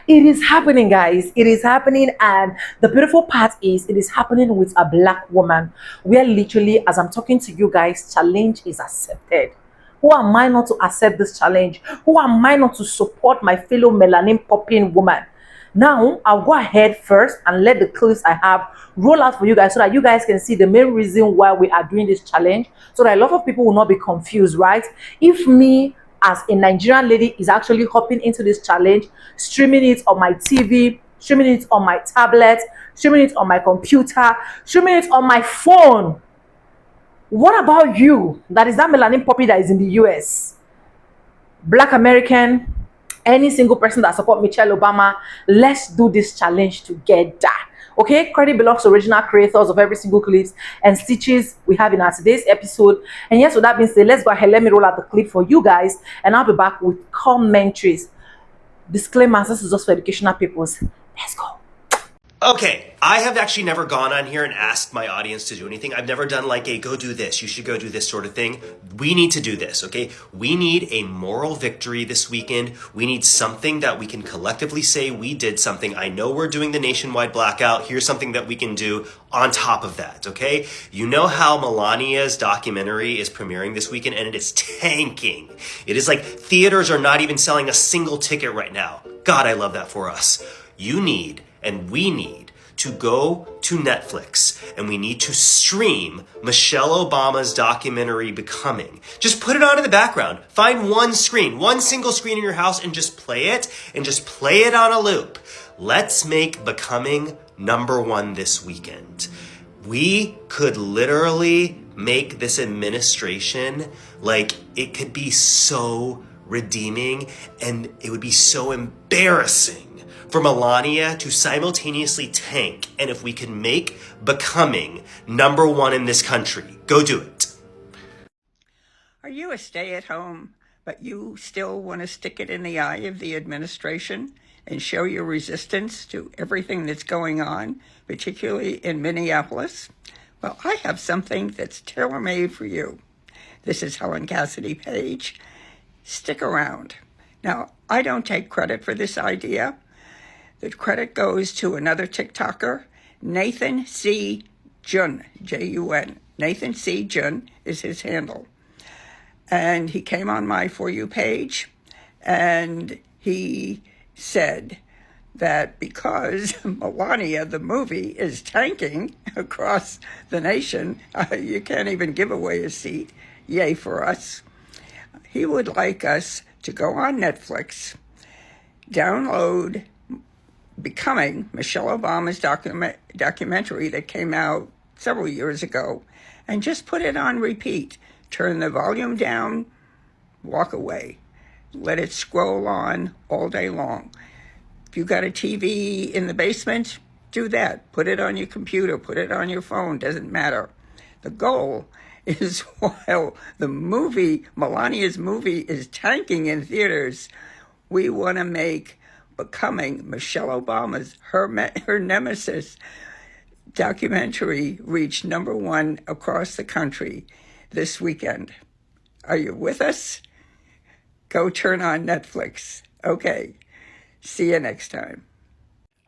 It is happening, guys. It is happening. And the beautiful part is it is happening with a black woman, where literally, as I'm talking to you guys, challenge is accepted. Who am I not to accept this challenge? Who am I not to support my fellow melanin popping woman? Now, I'll go ahead first and let the clips I have roll out for you guys so that you guys can see the main reason why we are doing this challenge, so that a lot of people will not be confused, right? If me, as a Nigerian lady, is actually hopping into this challenge, streaming it on my TV, streaming it on my tablet, streaming it on my computer, streaming it on my phone, what about you? That is that melanin poppy that is in the US, Black American, any single person that support Michelle Obama. Let's do this challenge together. Okay, credit belongs to original creators of every single clips and stitches we have in our today's episode. And yes, with that being said, let's go ahead. Let me roll out the clip for you guys, and I'll be back with commentaries. Disclaimers: this is just for educational purposes. Let's go. Okay, I have actually never gone on here and asked my audience to do anything. I've never done like a go do this, you should go do this sort of thing. We need to do this, okay? We need a moral victory this weekend. We need something that we can collectively say we did something. I know we're doing the nationwide blackout. Here's something that we can do on top of that, okay? You know how Melania's documentary is premiering this weekend, and it is tanking. It is like theaters are not even selling a single ticket right now. God, I love that for us. You need, and we need, to go to Netflix and we need to stream Michelle Obama's documentary Becoming. Just put it on in the background. Find one screen, one single screen in your house, and just play it, and just play it on a loop. Let's make Becoming #1 this weekend. We could literally make this administration, like, it could be so redeeming, and it would be so embarrassing for Melania to simultaneously tank. And if we can make Becoming #1 in this country, go do it. Are you a stay-at-home, but you still want to stick it in the eye of the administration and show your resistance to everything that's going on, particularly in Minneapolis? Well, I have something that's tailor-made for you. This is Helen Cassidy Page. Stick around. Now, I don't take credit for this idea. The credit goes to another TikToker, Nathan C. Jun, Jun. Nathan C. Jun is his handle. And he came on my For You page, and he said that because Melania, the movie, is tanking across the nation, you can't even give away a seat. Yay for us. He would like us to go on Netflix, download Becoming, Michelle Obama's documentary that came out several years ago, and just put it on repeat. Turn the volume down, walk away. Let it scroll on all day long. If you got a TV in the basement, do that. Put it on your computer, put it on your phone, doesn't matter. The goal is, while the movie, Melania's movie, is tanking in theaters, we want to make Becoming, Michelle Obama's, her nemesis documentary, reach #1 across the country this weekend. Are you with us? Go turn on Netflix. Okay. See you next time.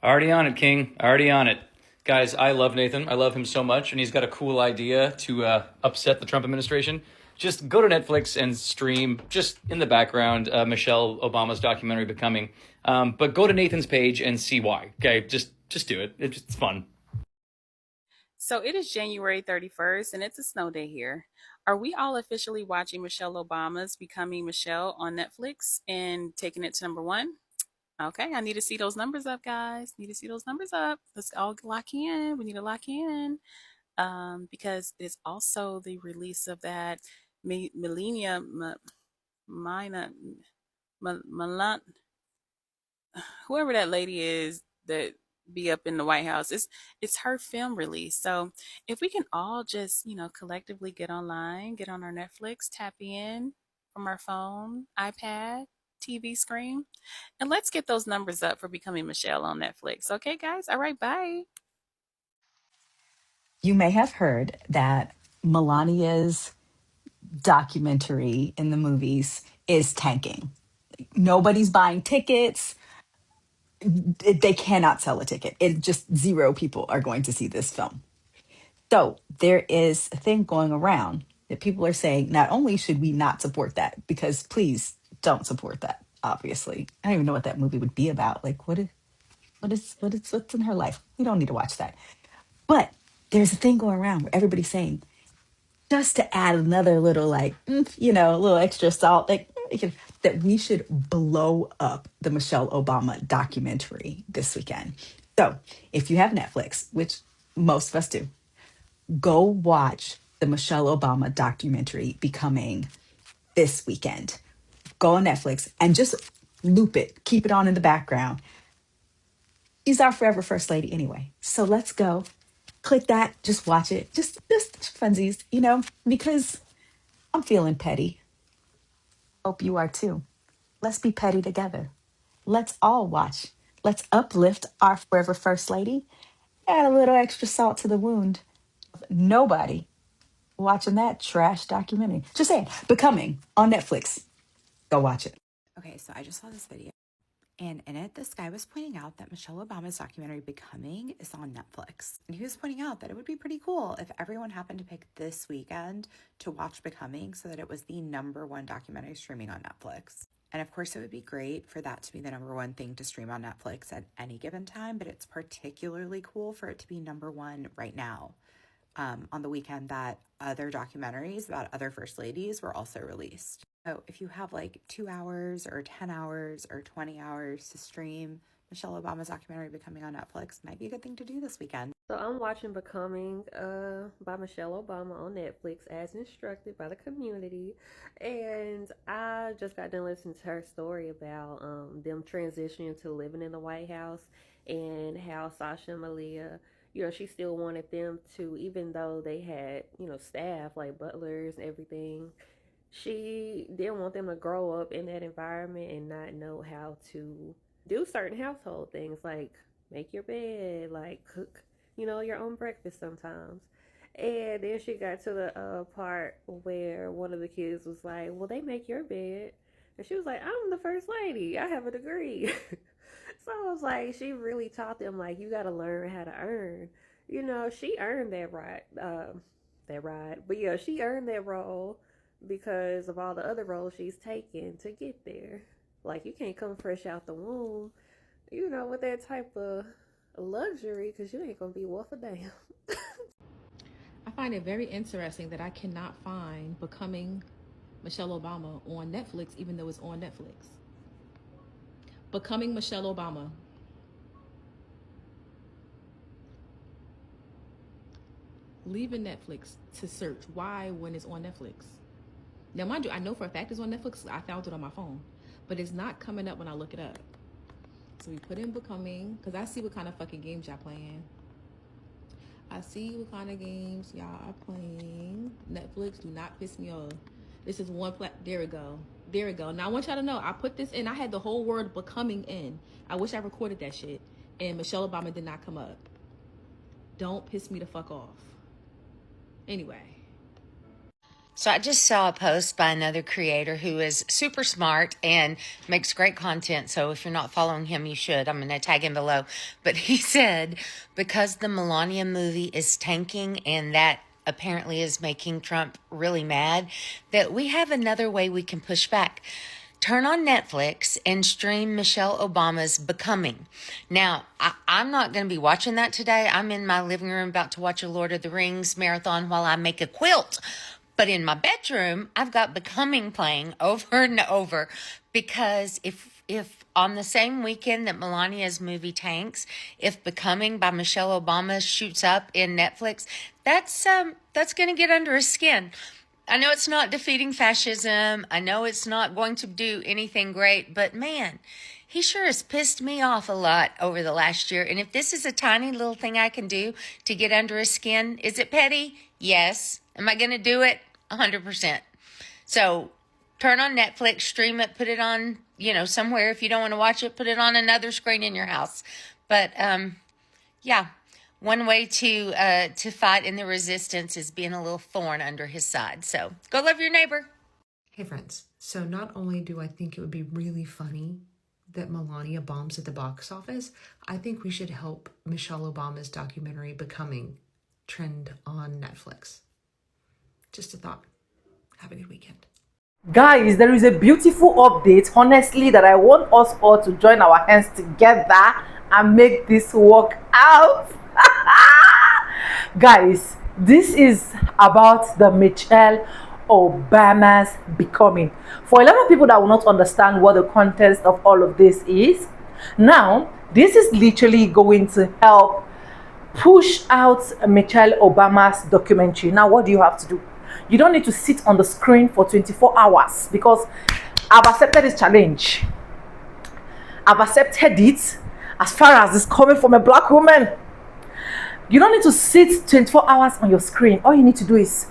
Already on it, King. Already on it. Guys, I love Nathan. I love him so much, and he's got a cool idea to upset the Trump administration. Just go to Netflix and stream, just in the background, Michelle Obama's documentary Becoming. But go to Nathan's page and see why. Okay, just do it. It's fun. So it is January 31st, and it's a snow day here. Are we all officially watching Michelle Obama's Becoming Michelle on Netflix and taking it to #1? Okay, I need to see those numbers up, guys. Need to see those numbers up. Let's all lock in. We need to lock in. Because it's also the release of that Millennia Mina Milan, whoever that lady is that be up in the White House. It's her film release. So if we can all just, collectively get online, get on our Netflix, tap in from our phone, iPad, TV screen, and let's get those numbers up for Becoming Michelle on Netflix. Okay, guys? All right, bye. You may have heard that Melania's documentary in the movies is tanking. Nobody's buying tickets. They cannot sell a ticket. It just zero people are going to see this film. So there is a thing going around that people are saying, not only should we not support that, because please don't support that, obviously. I don't even know what that movie would be about. Like, what's in her life? We don't need to watch that. But there's a thing going around where everybody's saying, just to add another little like, a little extra salt, like that we should blow up the Michelle Obama documentary this weekend. So if you have Netflix, which most of us do, go watch the Michelle Obama documentary Becoming this weekend. Go on Netflix and just loop it, keep it on in the background. She's our forever first lady anyway. So let's go. Click that, just watch it. Just funsies, because I'm feeling petty. Hope you are too. Let's be petty together. Let's all watch. Let's uplift our forever first lady. Add a little extra salt to the wound. Nobody watching that trash documentary. Just saying, Becoming on Netflix. Go watch it. Okay, so I just saw this video, and in it, this guy was pointing out that Michelle Obama's documentary Becoming is on Netflix. And he was pointing out that it would be pretty cool if everyone happened to pick this weekend to watch Becoming so that it was the #1 documentary streaming on Netflix. And of course, it would be great for that to be the #1 thing to stream on Netflix at any given time, but it's particularly cool for it to be #1 right now, on the weekend that other documentaries about other first ladies were also released. So if you have like 2 hours or 10 hours or 20 hours to stream, Michelle Obama's documentary Becoming on Netflix might be a good thing to do this weekend. So I'm watching Becoming by Michelle Obama on Netflix as instructed by the community. And I just got done listening to her story about them transitioning to living in the White House and how Sasha and Malia, she still wanted them to, even though they had, staff like butlers and everything, she didn't want them to grow up in that environment and not know how to do certain household things like make your bed, like cook, your own breakfast sometimes. And then she got to the part where one of the kids was like, well, they make your bed. And she was like, I'm the first lady. I have a degree. So I was like, she really taught them, like, you got to learn how to earn. She earned that right. But yeah, she earned that role because of all the other roles she's taken to get there. Like, you can't come fresh out the womb, with that type of luxury, because you ain't going to be worth a damn. I find it very interesting that I cannot find Becoming Michelle Obama on Netflix, even though it's on Netflix. Becoming Michelle Obama. Leaving Netflix to search why when it's on Netflix. Now, mind you, I know for a fact it's on Netflix. I found it on my phone, but it's not coming up when I look it up. So we put in Becoming, because I see what kind of fucking games y'all playing. I see what kind of games y'all are playing. Netflix, do not piss me off. This is one there we go. There we go. Now I want y'all to know, I put this in. I had the whole word Becoming in. I wish I recorded that shit. And Michelle Obama did not come up. Don't piss me the fuck off. Anyway. So I just saw a post by another creator who is super smart and makes great content. So if you're not following him, you should. I'm going to tag him below. But he said, because the Melania movie is tanking and that apparently is making Trump really mad, that we have another way we can push back. Turn on Netflix and stream Michelle Obama's Becoming. Now, I'm not going to be watching that today. I'm in my living room about to watch a Lord of the Rings marathon while I make a quilt. But in my bedroom, I've got Becoming playing over and over, because if on the same weekend that Melania's movie tanks, if Becoming by Michelle Obama shoots up in Netflix, that's going to get under his skin. I know it's not defeating fascism. I know it's not going to do anything great, but man, he sure has pissed me off a lot over the last year. And if this is a tiny little thing I can do to get under his skin, is it petty? Yes. Am I going to do it? 100%. So turn on Netflix, stream it, put it on, somewhere. If you don't want to watch it, put it on another screen in your house. But, yeah, one way to fight in the resistance is being a little thorn under his side. So go love your neighbor. Hey friends, so not only do I think it would be really funny that Melania bombs at the box office, I think we should help Michelle Obama's documentary Becoming trend on Netflix. Just a thought. Have a good weekend. Guys, there is a beautiful update, honestly, that I want us all to join our hands together and make this work out. Guys, this is about the Michelle Obama's Becoming. For a lot of people that will not understand what the context of all of this is, now, this is literally going to help push out Michelle Obama's documentary. Now, what do you have to do? You don't need to sit on the screen for 24 hours because I've accepted this challenge. I've accepted it as far as it's coming from a black woman. You don't need to sit 24 hours on your screen. All you need to do is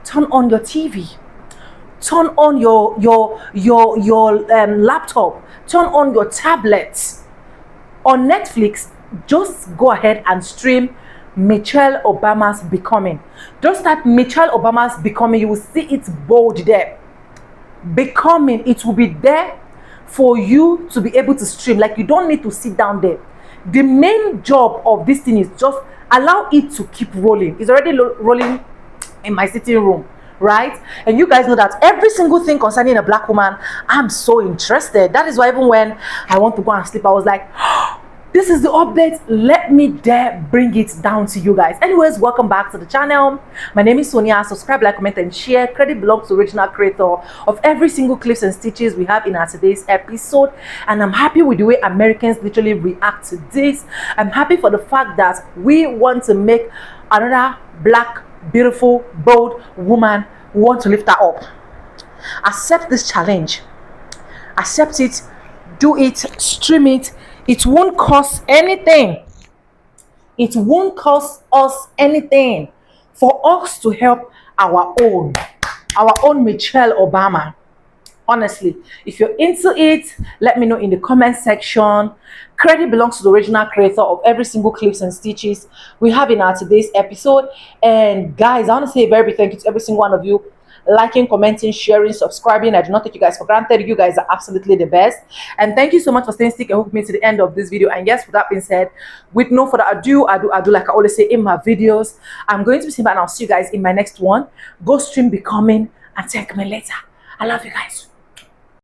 turn on your TV, turn on your laptop, turn on your tablet. On Netflix, just go ahead and stream Michelle Obama's Becoming. Just type Michelle Obama's Becoming. You will see it's bold there. Becoming, it will be there for you to be able to stream. Like, you don't need to sit down there. The main job of this thing is just allow it to keep rolling. It's already rolling in my sitting room, right? And you guys know that every single thing concerning a black woman, I'm so interested. That is why even when I want to go and sleep, I was like, this is the update. Let me dare bring it down to you guys. Anyways, welcome back to the channel. My name is Sonia. Subscribe, like, comment, and share. Credit belongs to original creator of every single clips and stitches we have in our today's episode. And I'm happy with the way Americans literally react to this. I'm happy for the fact that we want to make another black, beautiful, bold woman. We want to lift her up. Accept this challenge. Accept it. Do it. Stream it. It won't cost anything. It won't cost us anything for us to help our own Michelle Obama. Honestly, if you're into it, let me know in the comment section. Credit belongs to the original creator of every single clips and stitches we have in our today's episode. And guys, I want to say a very big thank you to every single one of you liking, commenting, sharing, subscribing. I do not take you guys for granted. You guys are absolutely the best. And thank you so much for staying stick and hook me to the end of this video. And yes, with that being said, with no further ado, I do like I always say in my videos, I'm going to be seeing back and I'll see you guys in my next one. Go stream Becoming and thank me later. I love you guys.